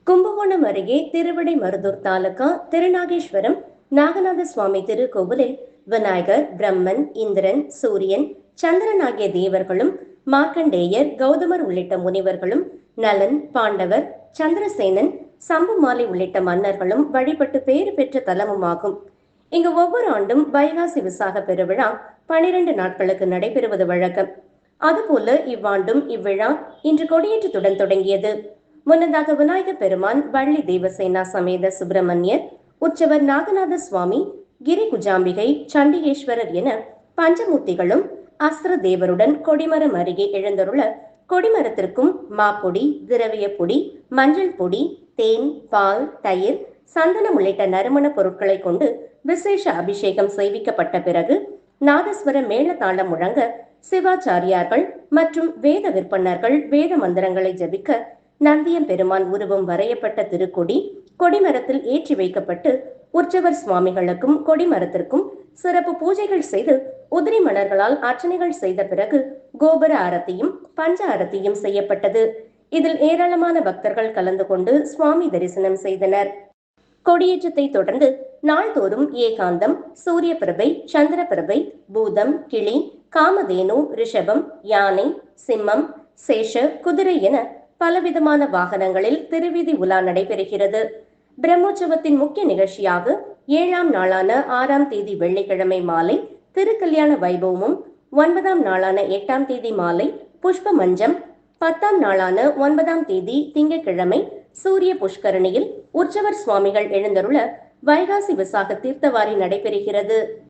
கும்பகோணம் அருகே திருவிடைமருதூர் தாலுகா திருநாகேஸ்வரம் நாகநாத சுவாமி திருக்கோவிலில் விநாயகர், பிரம்மன், இந்திரன், சூரியன், சந்திரன் ஆகிய தேவர்களும், மார்க்கண்டேயர், கௌதமர் உள்ளிட்ட முனிவர்களும், நலன், பாண்டவர், சந்திரசேனன், சம்புமாலை உள்ளிட்ட மன்னர்களும் வழிபட்டு பேறு பெற்ற தலமுமாகும். இங்கு ஒவ்வொரு ஆண்டும் வைகாசி விசாக பெருவிழா 12 நாட்களுக்கு நடைபெறுவது வழக்கம். அதுபோல இவ்வாண்டும் இவ்விழா இன்று கொடியேற்றத்துடன் தொடங்கியது. முன்னதாக விநாயகர் பெருமான், வள்ளி தேவசேனா சமேத சுப்பிரமணியர், உற்சவர் நாகநாத சுவாமி, கிரி குஜாம்பிகை, சண்டிகேஸ்வரர் என பஞ்சமூர்த்திகளும் அஸ்திர தேவருடன் கொடிமரம் அருகே எழுந்தருள, கொடிமரத்திற்கும் மாப்பொடி, திரவிய பொடி, மஞ்சள் பொடி, தேன், பால், தயிர், சந்தனம் உள்ளிட்ட நறுமண பொருட்களை கொண்டு விசேஷ அபிஷேகம் செய்விக்கப்பட்ட பிறகு நாதஸ்வர மேளதாளம் முழங்க சிவாச்சாரியார்கள் மற்றும் வேத விற்பனர்கள் வேத மந்திரங்களை ஜபிக்க நந்தியம் பெருமான் உருவம் வரையப்பட்ட திருக்கொடி கொடிமரத்தில் ஏற்றி வைக்கப்பட்டு உற்சவர் சுவாமிகளுக்கும் கொடிமரத்திற்கும் சிறப்பு பூஜைகள் செய்து உதிரி மலர்களால் அர்ச்சனைகள் செய்த பிறகு கோபுர ஆரத்தியும் பஞ்ச ஆரத்தியும் செய்யப்பட்டது. இதில் ஏராளமான பக்தர்கள் கலந்து கொண்டு சுவாமி தரிசனம் செய்தனர். கொடியேற்றத்தை தொடர்ந்து நாள்தோறும் ஏகாந்தம், சூரிய பிரபை, சந்திர பிரபை, பூதம், கிளி, காமதேனு, ரிஷபம், யானை, சிம்மம், சேஷ, குதிரை என பலவிதமான வாகனங்களில் திருவீதி உலா நடைபெறுகிறது. பிரம்மோற்சவத்தின் முக்கிய நிகழ்ச்சியாக 7ஆம் நாளான 6ஆம் தேதி வெள்ளிக்கிழமை மாலை திருக்கல்யாண வைபவமும், 9ஆம் நாளான 8ஆம் தேதி மாலை புஷ்ப மஞ்சம், 10ஆம் நாளான 9ஆம் தேதி திங்கட்கிழமை சூரிய புஷ்கரணியில் உற்சவர் சுவாமிகள் எழுந்தருள வைகாசி விசாக தீர்த்தவாரி நடைபெறுகிறது.